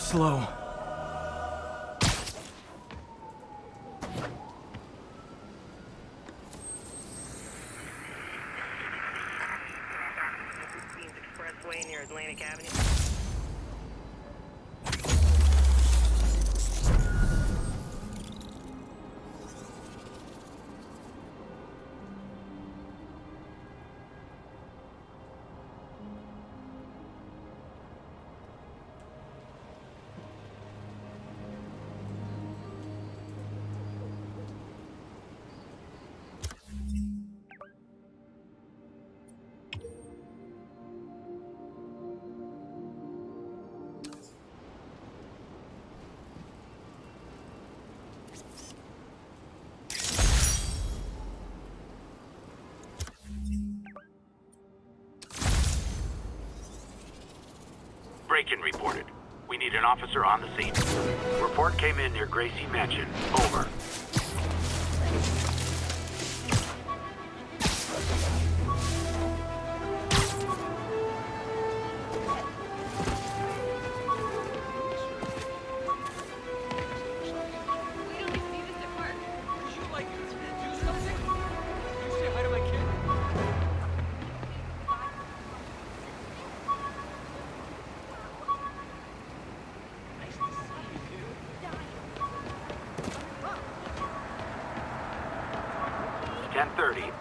slow. Expressway near Atlantic Avenue. Break-in reported. We need an officer on the scene. Report came in near Gracie Mansion. Over.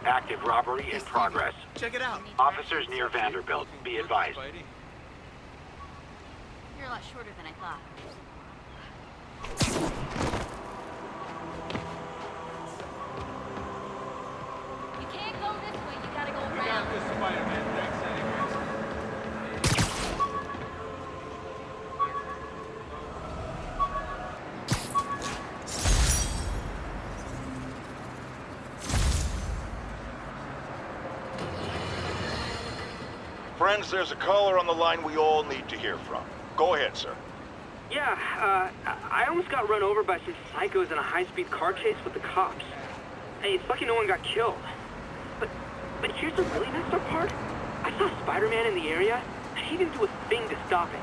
Active robbery in progress. Check it out. Officers near Vanderbilt. Be advised. You're a lot shorter than I thought. You can't go this way, you gotta go around. We got this, Spider-Man. Thanks anyways. Friends, there's a caller on the line we all need to hear from. Go ahead, sir. Yeah, I almost got run over by some psychos in a high-speed car chase with the cops. Hey, it's lucky no one got killed. But here's the really messed up part. I saw Spider-Man in the area, and he didn't do a thing to stop it.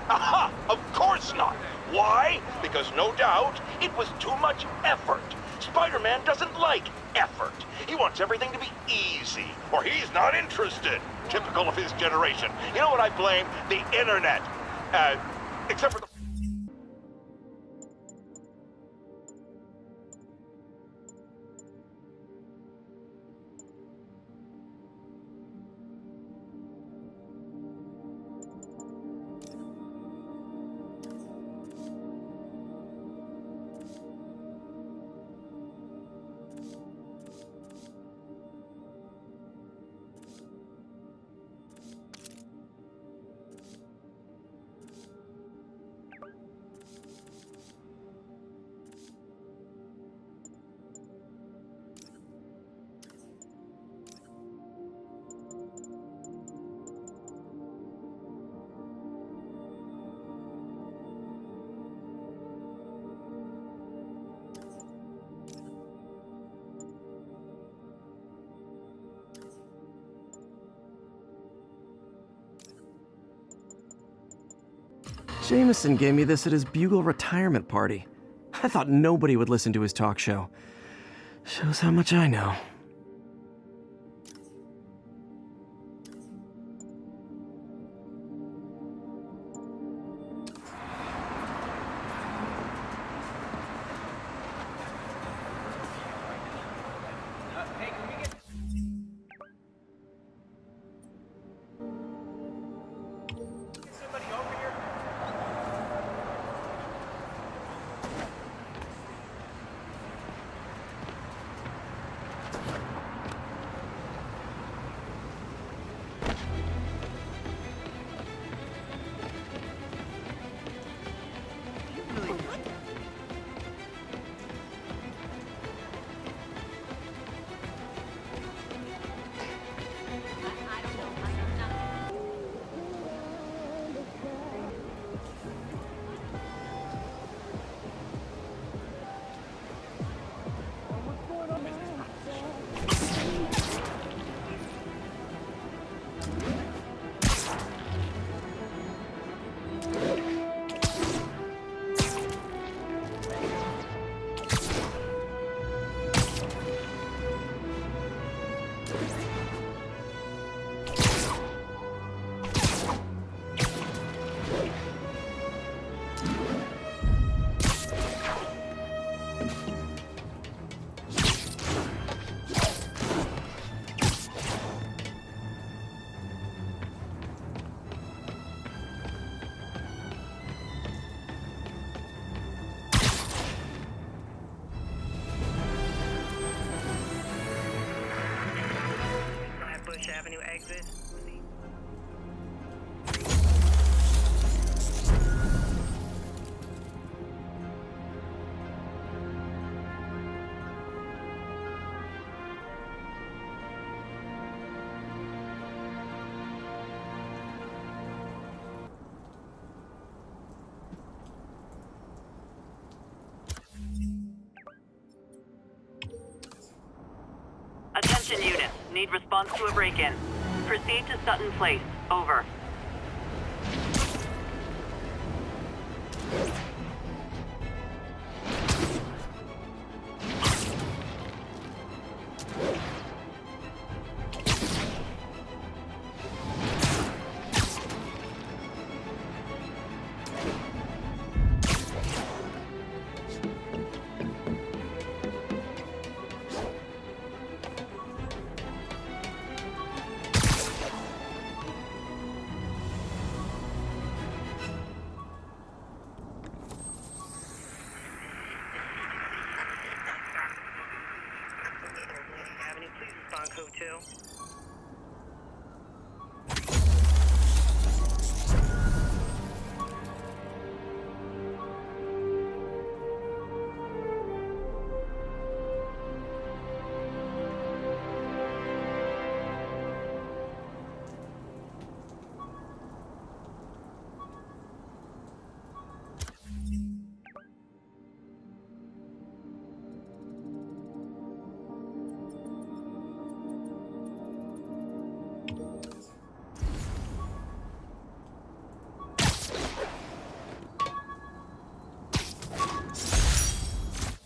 Aha! Of course not! Why? Because no doubt, it was too much effort. Spider-Man doesn't like effort. He wants everything to be easy, or he's not interested. Typical of his generation. You know what I blame? The internet. Except for the... Jameson gave me this at his Bugle retirement party. I thought nobody would listen to his talk show. Shows how much I know. Avenue exit. Attention units. Need response to a break-in. Proceed to Sutton Place. Over. Avenue, please respond code 2.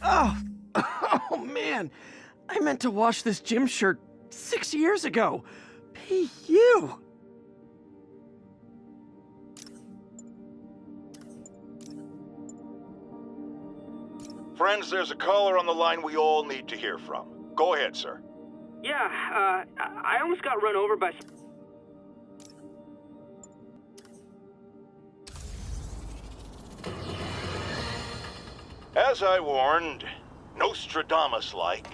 Oh, oh man. I meant to wash this gym shirt 6 years ago. PU. Friends, there's a caller on the line we all need to hear from. Go ahead, sir. Yeah, I almost got run over by some... As I warned, Nostradamus-like,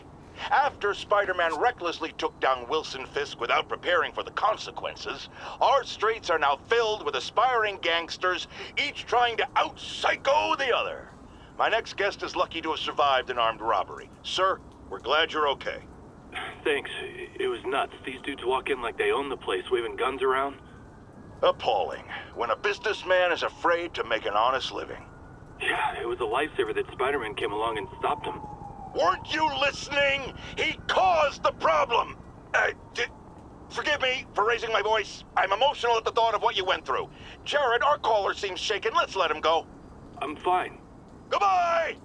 after Spider-Man recklessly took down Wilson Fisk without preparing for the consequences, our streets are now filled with aspiring gangsters, each trying to out-psycho the other. My next guest is lucky to have survived an armed robbery. Sir, we're glad you're okay. Thanks. It was nuts. These dudes walk in like they own the place, waving guns around. Appalling, when a businessman is afraid to make an honest living. Yeah, it was a lifesaver that Spider-Man came along and stopped him. Weren't you listening? He caused the problem! Forgive me for raising my voice. I'm emotional at the thought of what you went through. Jared, our caller seems shaken. Let's let him go. I'm fine. Goodbye!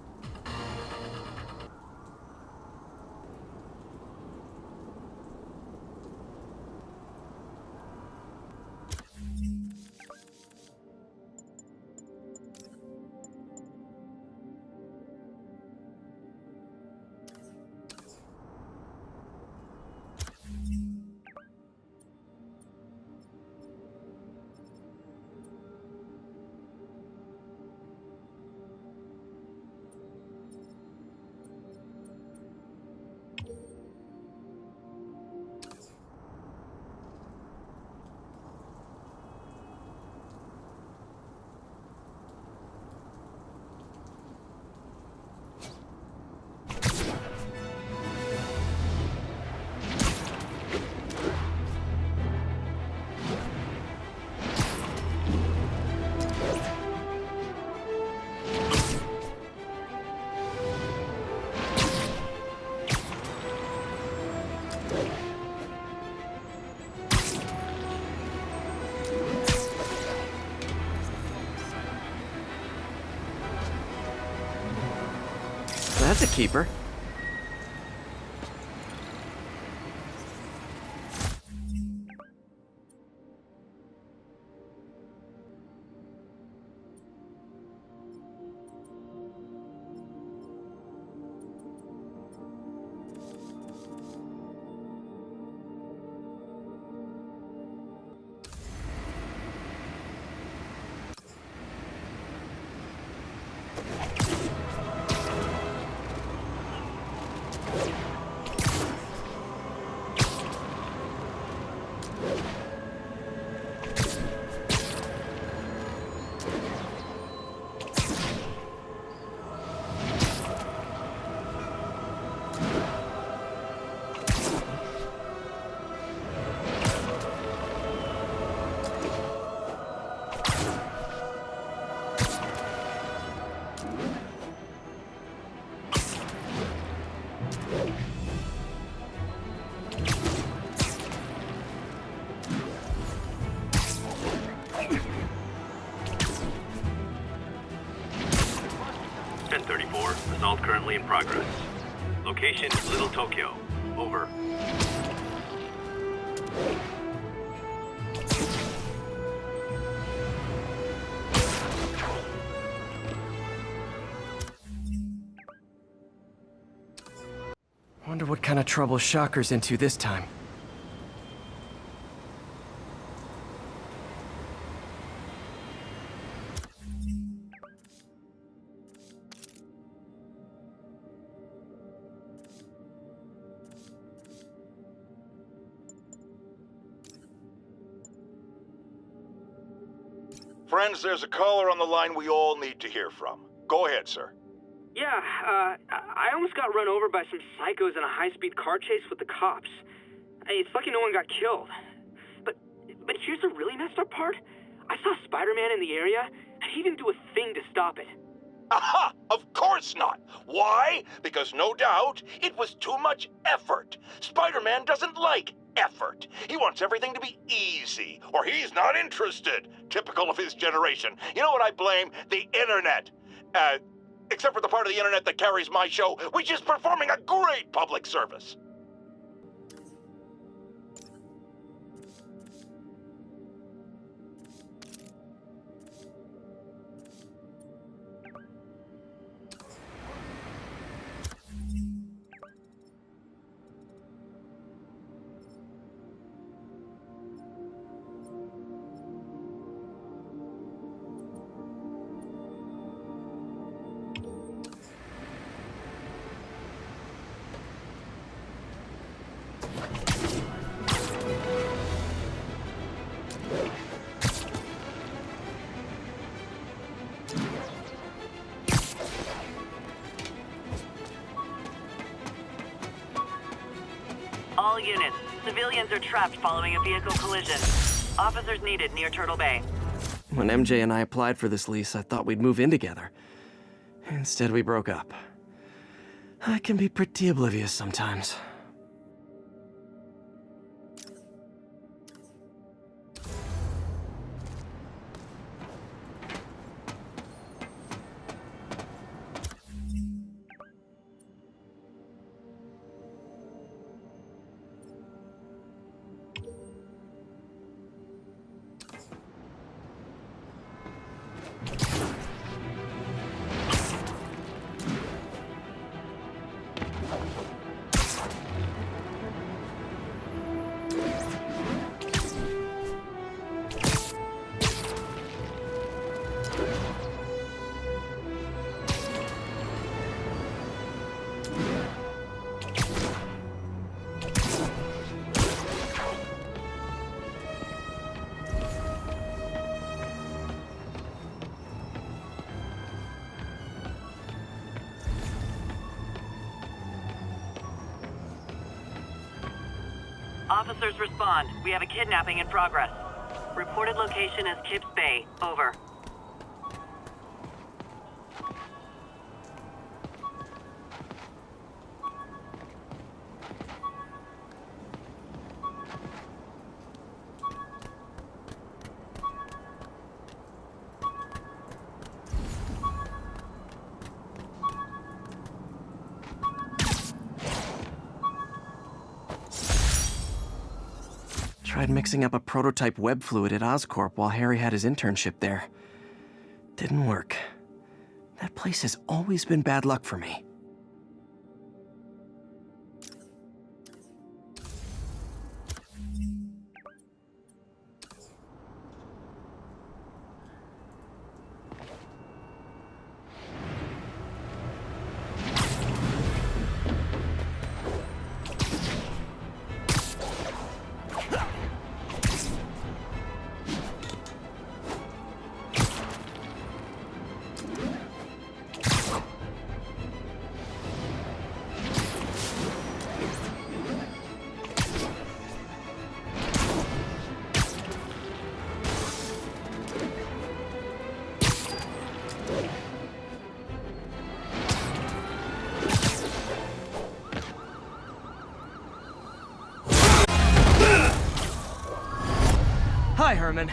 That's a keeper. Assault currently in progress. Location, Little Tokyo. Over. Wonder what kind of trouble Shocker's into this time. Friends, there's a caller on the line we all need to hear from. Go ahead, sir. Yeah, I almost got run over by some psychos in a high-speed car chase with the cops. Hey, it's lucky no one got killed. But here's the really messed up part. I saw Spider-Man in the area, and he didn't do a thing to stop it. Aha! Of course not! Why? Because no doubt, it was too much effort. Spider-Man doesn't like effort. He wants everything to be easy, or he's not interested. Typical of his generation. You know what I blame? The internet. Except for the part of the internet that carries my show, which is performing a great public service. All units, civilians are trapped following a vehicle collision. Officers needed near Turtle Bay. When MJ and I applied for this lease, I thought we'd move in together. Instead, we broke up. I can be pretty oblivious sometimes. Officers respond. We have a kidnapping in progress. Reported location is Kips Bay. Over. Tried mixing up a prototype web fluid at Oscorp while Harry had his internship there. Didn't work. That place has always been bad luck for me. Bye, Herman.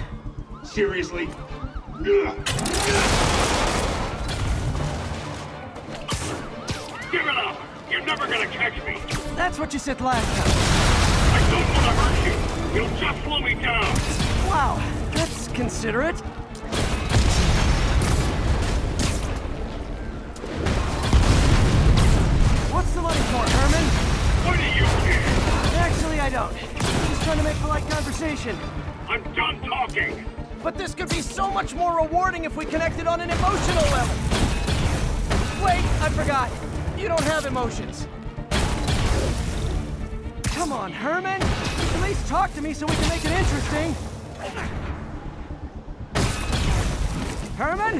Seriously? Give it up! You're never gonna catch me! That's what you said last time. I don't want to hurt you! You'll just slow me down! Wow, that's considerate. What's the money for, Herman? What do you care? Actually, I don't. I'm just trying to make polite conversation. I'm done talking! But this could be so much more rewarding if we connected on an emotional level. Wait, I forgot. You don't have emotions. Come on, Herman. At least talk to me so we can make it interesting. Herman?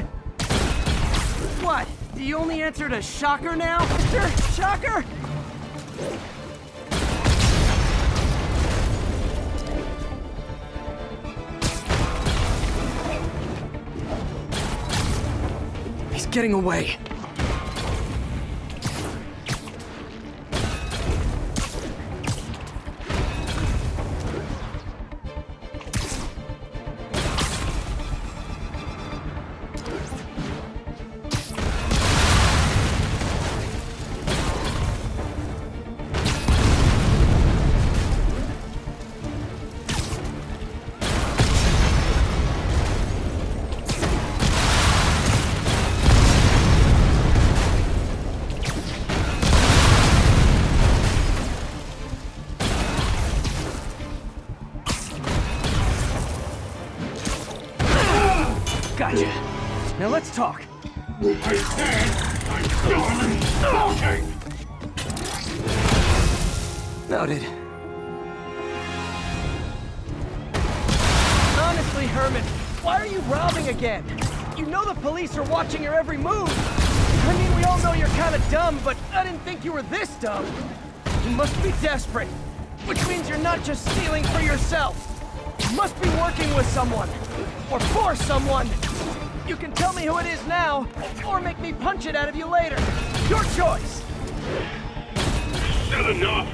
What? Do you only answer to Shocker now, Mr. Shocker? He's getting away. Gotcha. Now let's talk. I said I'm done talking! Noted. Honestly, Herman, why are you robbing again? You know the police are watching your every move. I mean, we all know you're kind of dumb, but I didn't think you were this dumb. You must be desperate, which means you're not just stealing for yourself. You must be working with someone, or for someone. You can tell me who it is now, or make me punch it out of you later. Your choice. Said enough!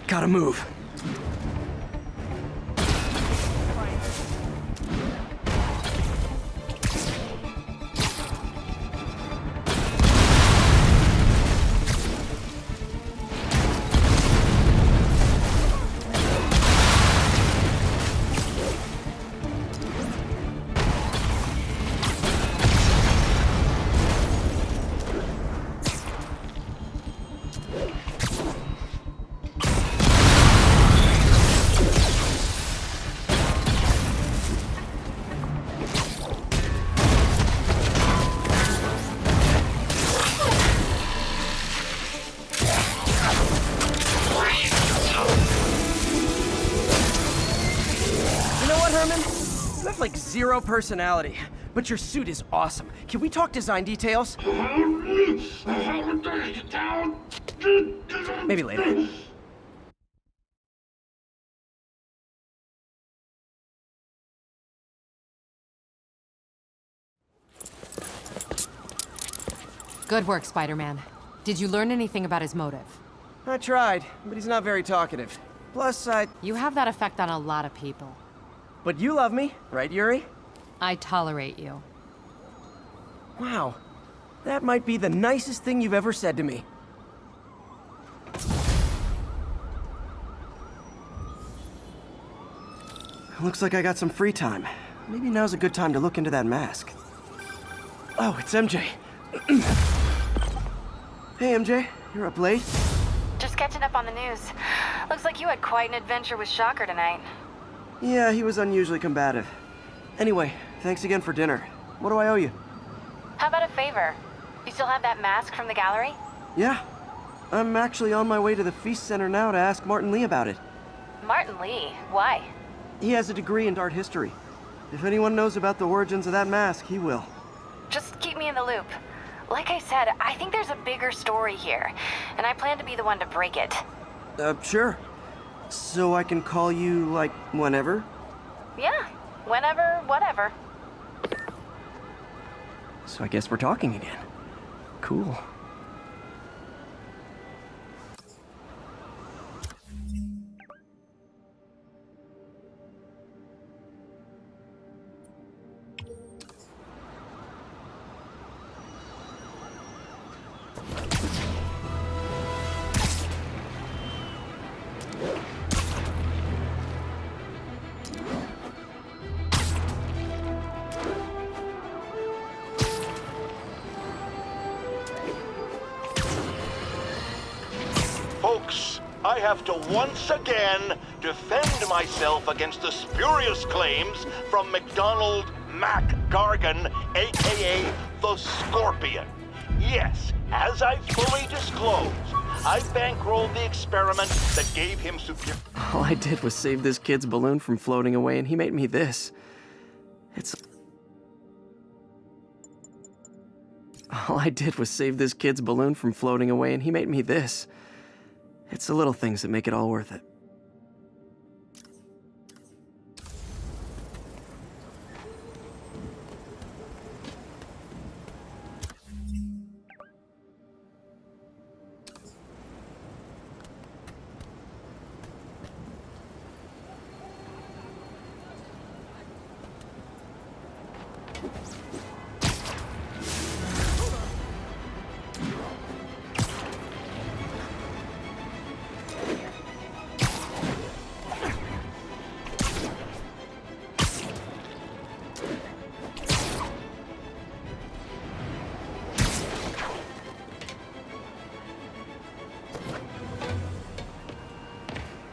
Gotta move. You have like zero personality, but your suit is awesome. Can we talk design details? Maybe later. Good work, Spider-Man. Did you learn anything about his motive? I tried, but he's not very talkative. Plus, You have that effect on a lot of people. But you love me, right, Yuri? I tolerate you. Wow. That might be the nicest thing you've ever said to me. Looks like I got some free time. Maybe now's a good time to look into that mask. Oh, it's MJ. Hey, MJ. You're up late? Just catching up on the news. Looks like you had quite an adventure with Shocker tonight. Yeah, he was unusually combative. Anyway, thanks again for dinner. What do I owe you? How about a favor? You still have that mask from the gallery? Yeah. I'm actually on my way to the Feast Center now to ask Martin Lee about it. Martin Lee? Why? He has a degree in art history. If anyone knows about the origins of that mask, he will. Just keep me in the loop. Like I said, I think there's a bigger story here, and I plan to be the one to break it. Sure. So I can call you, like, whenever? Yeah, whenever, whatever. So I guess we're talking again. Cool. Folks, I have to once again defend myself against the spurious claims from McDonald Mac Gargan, aka the Scorpion. Yes, as I fully disclosed, I bankrolled the experiment that gave him superior... All I did was save this kid's balloon from floating away, and he made me this. All I did was save this kid's balloon from floating away, and he made me this. It's the little things that make it all worth it.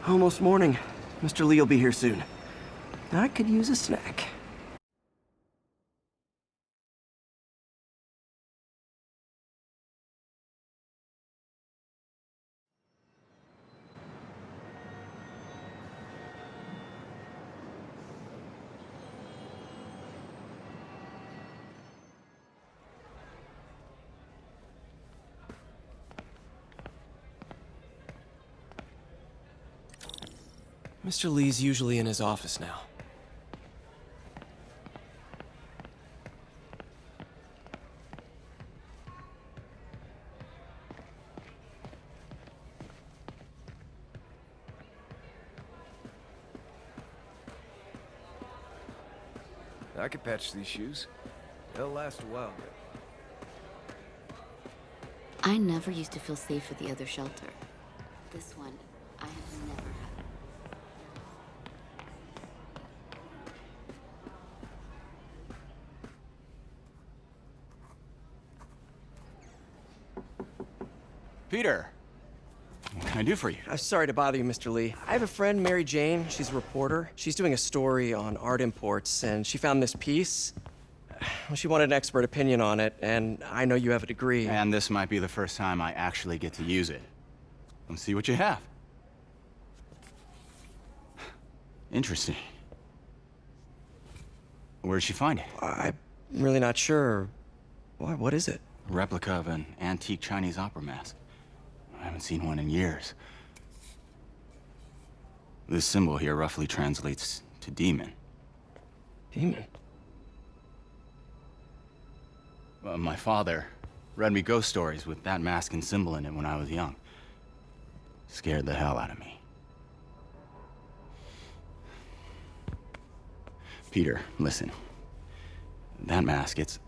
Almost morning. Mr. Lee will be here soon. I could use a snack. Mr. Lee's usually in his office now. I could patch these shoes. They'll last a while. I never used to feel safe at the other shelter. This one, I have never had. Peter, what can I do for you? I'm sorry to bother you, Mr. Lee. I have a friend, Mary Jane. She's a reporter. She's doing a story on art imports, and she found this piece. Well, she wanted an expert opinion on it, and I know you have a degree. And this might be the first time I actually get to use it. Let's see what you have. Interesting. Where did she find it? I'm really not sure. What is it? A replica of an antique Chinese opera mask. I haven't seen one in years. This symbol here roughly translates to demon. Demon? Well, my father read me ghost stories with that mask and symbol in it when I was young. Scared the hell out of me. Peter, listen. That mask, it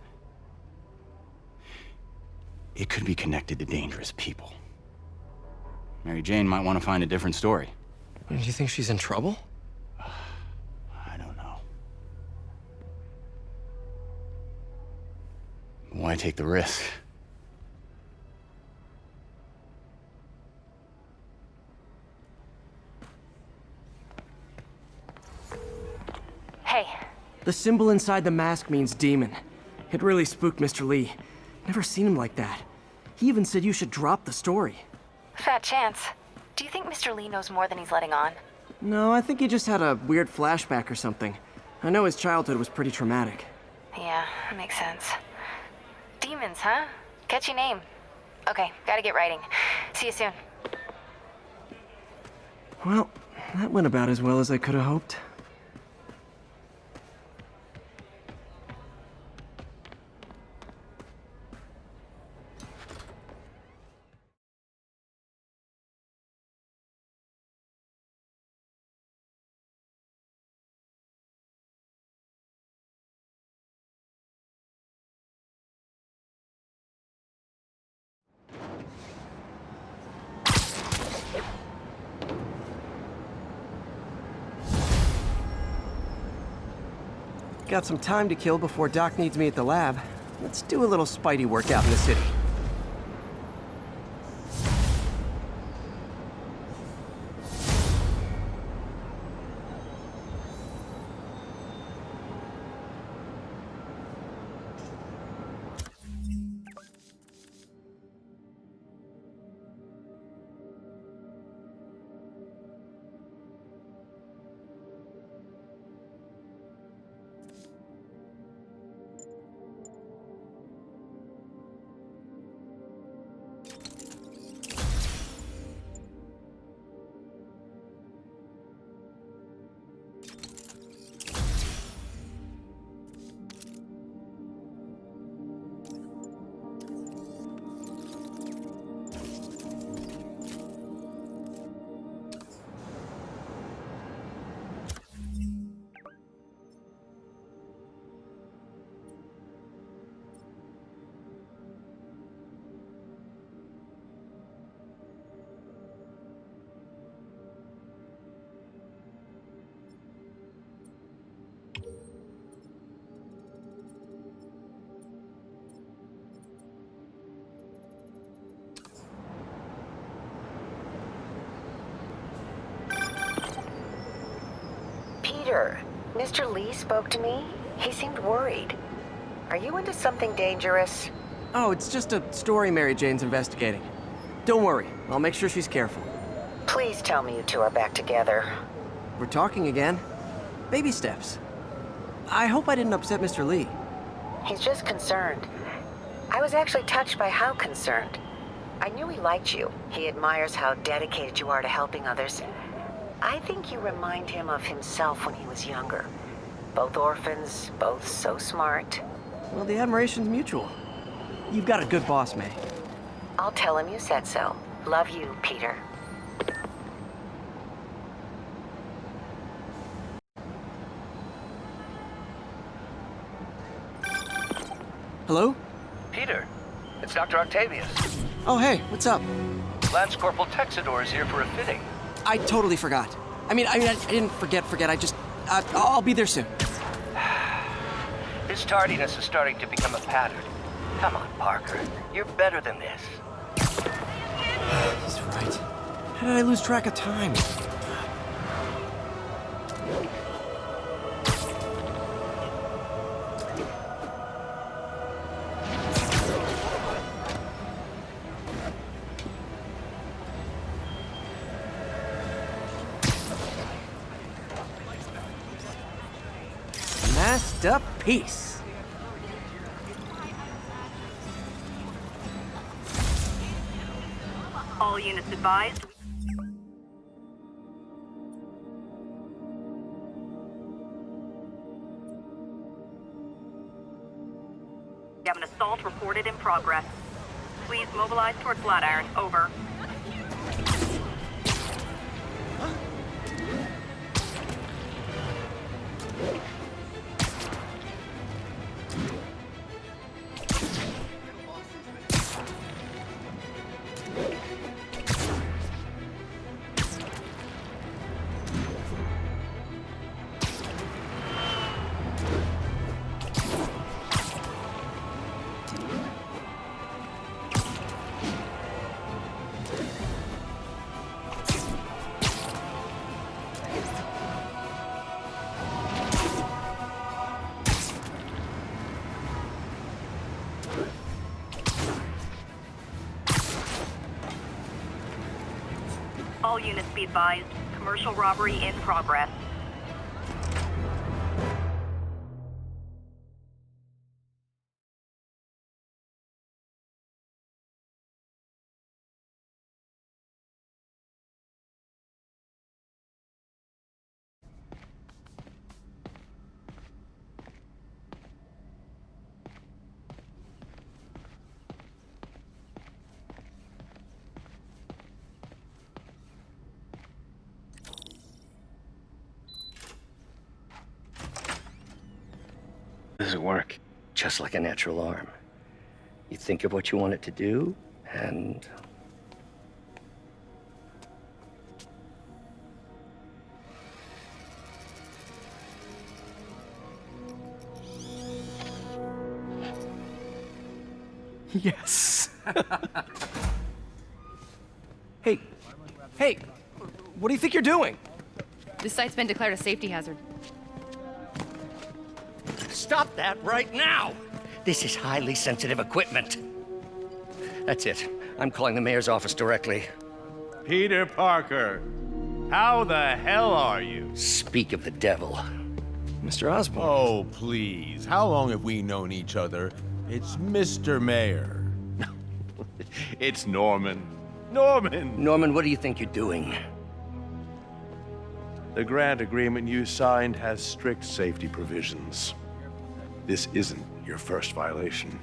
could be connected to dangerous people. Mary Jane might want to find a different story. Do you think she's in trouble? I don't know. Why take the risk? Hey. The symbol inside the mask means demon. It really spooked Mr. Lee. Never seen him like that. He even said you should drop the story. Fat chance. Do you think Mr. Lee knows more than he's letting on? No, I think he just had a weird flashback or something. I know his childhood was pretty traumatic. Yeah, that makes sense. Demons, huh? Catchy name. Okay, gotta get writing. See you soon. Well, that went about as well as I could have hoped. Got some time to kill before Doc needs me at the lab. Let's do a little Spidey workout in the city. Peter, Mr. Lee spoke to me. He seemed worried. Are you into something dangerous? Oh, it's just a story Mary Jane's investigating. Don't worry, I'll make sure she's careful. Please tell me you two are back together. We're talking again. Baby steps. I hope I didn't upset Mr. Lee. He's just concerned. I was actually touched by how concerned. I knew he liked you. He admires how dedicated you are to helping others. I think you remind him of himself when he was younger. Both orphans, both so smart. Well, the admiration's mutual. You've got a good boss, May. I'll tell him you said so. Love you, Peter. Hello? Peter, it's Dr. Octavius. Oh, hey, what's up? Lance Corporal Texador is here for a fitting. I totally forgot. I didn't forget. I just, I'll be there soon. His tardiness is starting to become a pattern. Come on, Parker. You're better than this. He's right. How did I lose track of time? Masterpiece. All units advised. We have an assault reported in progress. Please mobilize toward Flatiron. Over. All units be advised. commercial robbery in progress. Does it work? Just like a natural arm. You think of what you want it to do, and... Yes. Hey, what do you think you're doing? This site's been declared a safety hazard. Stop that right now! This is highly sensitive equipment. That's it. I'm calling the mayor's office directly. Peter Parker, how the hell are you? Speak of the devil. Mr. Osborn. Oh, please. How long have we known each other? It's Mr. Mayor. It's Norman. Norman! Norman, what do you think you're doing? The grant agreement you signed has strict safety provisions. This isn't your first violation.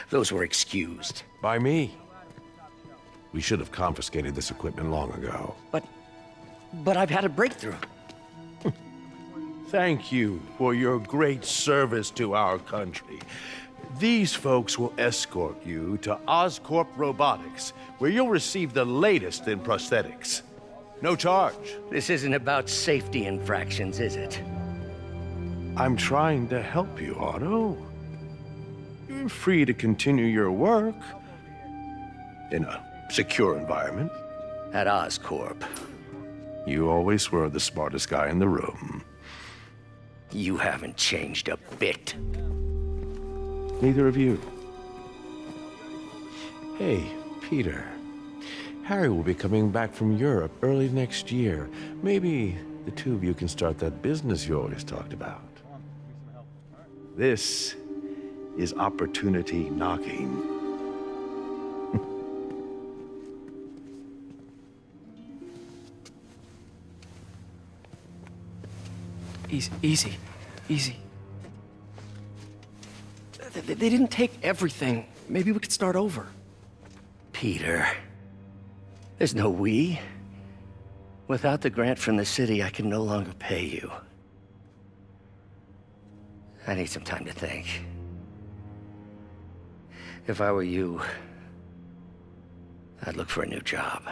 Those were excused. By me. We should have confiscated this equipment long ago. But I've had a breakthrough. Thank you for your great service to our country. These folks will escort you to Oscorp Robotics, where you'll receive the latest in prosthetics. No charge. This isn't about safety infractions, is it? I'm trying to help you, Otto. You're free to continue your work in a secure environment. At Oscorp. You always were the smartest guy in the room. You haven't changed a bit. Neither of you. Hey, Peter. Harry will be coming back from Europe early next year. Maybe the two of you can start that business you always talked about. This is opportunity knocking. Easy. They didn't take everything. Maybe we could start over. Peter, there's no we. Without the grant from the city, I can no longer pay you. I need some time to think. If I were you, I'd look for a new job.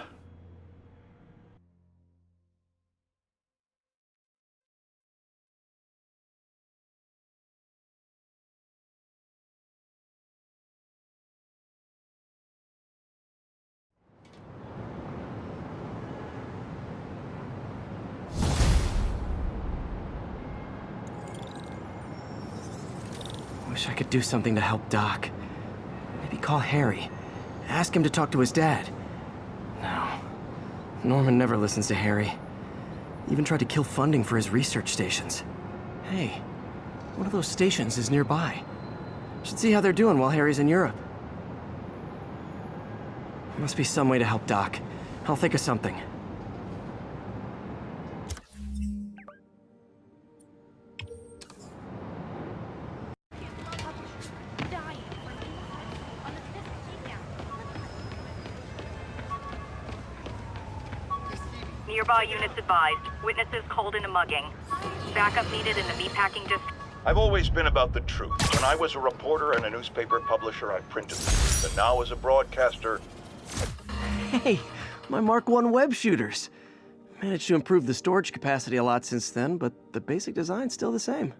Wish I could do something to help Doc. Maybe call Harry. Ask him to talk to his dad. No. Norman never listens to Harry. Even tried to kill funding for his research stations. Hey, one of those stations is nearby. Should see how they're doing while Harry's in Europe. Must be some way to help Doc. I'll think of something. Nearby units advised. Witnesses called in a mugging. Backup needed in the meatpacking district. I've always been about the truth. When I was a reporter and a newspaper publisher, I printed the truth. And now as a broadcaster... Hey, my Mark I web shooters. Managed to improve the storage capacity a lot since then, but the basic design's still the same.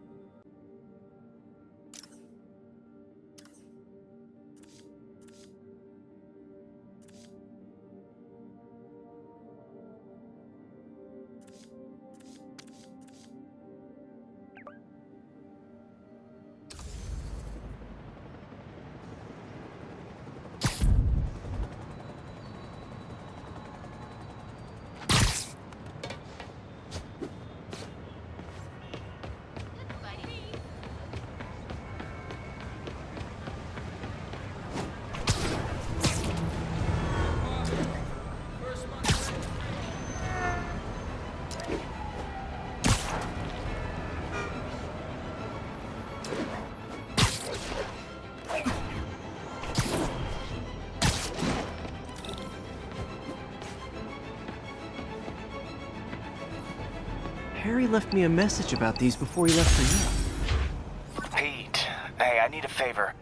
Harry left me a message about these before he left for you. Pete, hey, I need a favor.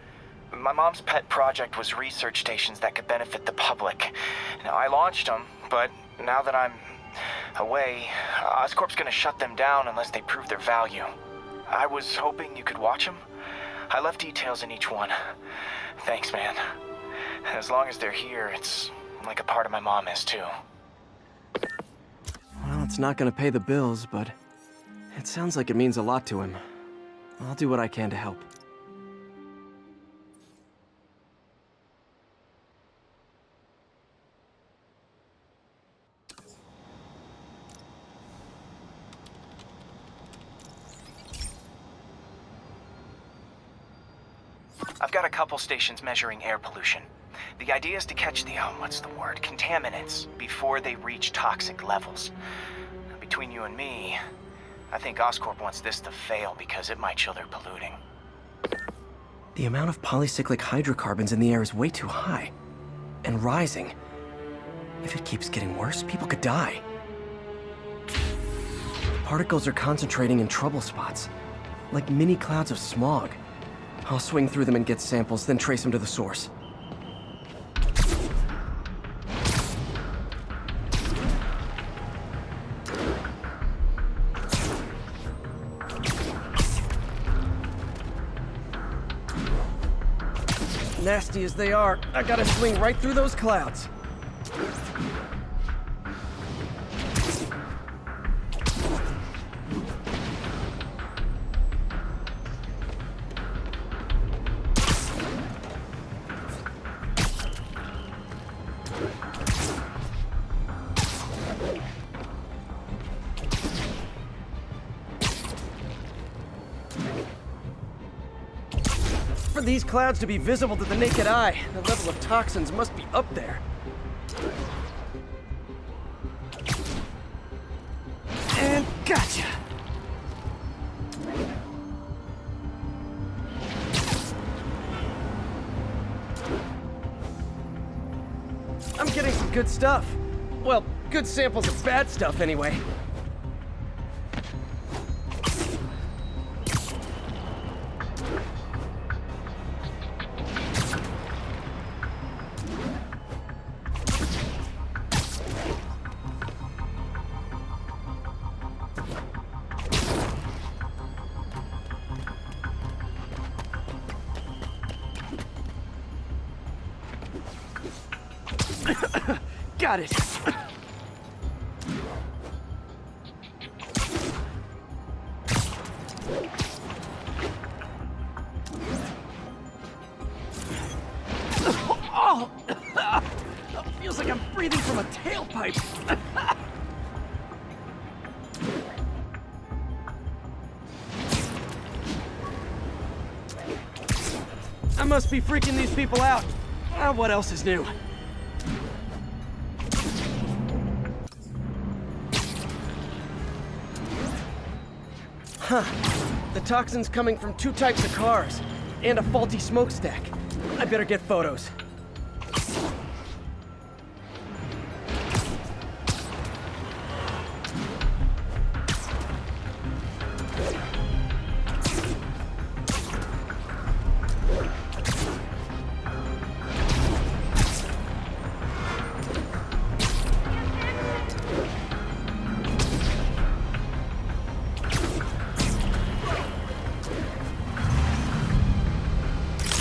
My mom's pet project was research stations that could benefit the public. Now, I launched them, but now that I'm away, Oscorp's gonna shut them down unless they prove their value. I was hoping you could watch them. I left details in each one. Thanks, man. As long as they're here, it's like a part of my mom is, too. Well, it's not gonna pay the bills, but it sounds like it means a lot to him. I'll do what I can to help. I've got a couple stations measuring air pollution. The idea is to catch the, contaminants before they reach toxic levels. Between you and me, I think Oscorp wants this to fail because it might show they're polluting. The amount of polycyclic hydrocarbons in the air is way too high. And rising. If it keeps getting worse, people could die. Particles are concentrating in trouble spots, like mini clouds of smog. I'll swing through them and get samples, then trace them to the source. Nasty as they are, I gotta swing right through those clouds. For these clouds to be visible to the naked eye, the level of toxins must be up there. And gotcha! I'm getting some good stuff. Well, good samples of bad stuff anyway. Got it. Oh! Feels like I'm breathing from a tailpipe. I must be freaking these people out. What else is new? Huh. The toxin's coming from 2 types of cars, and a faulty smokestack. I better get photos.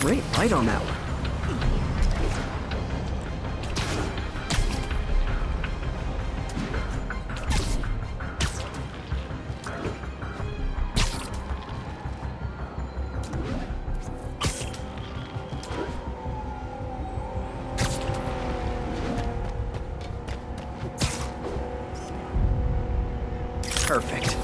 Great light on that one. Perfect.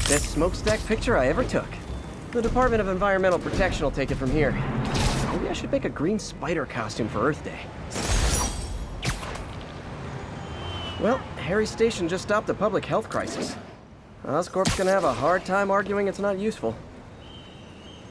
Best smokestack picture I ever took. The Department of Environmental Protection will take it from here. Maybe I should make a green spider costume for Earth Day. Well, Harry's station just stopped a public health crisis. Oscorp's gonna have a hard time arguing it's not useful.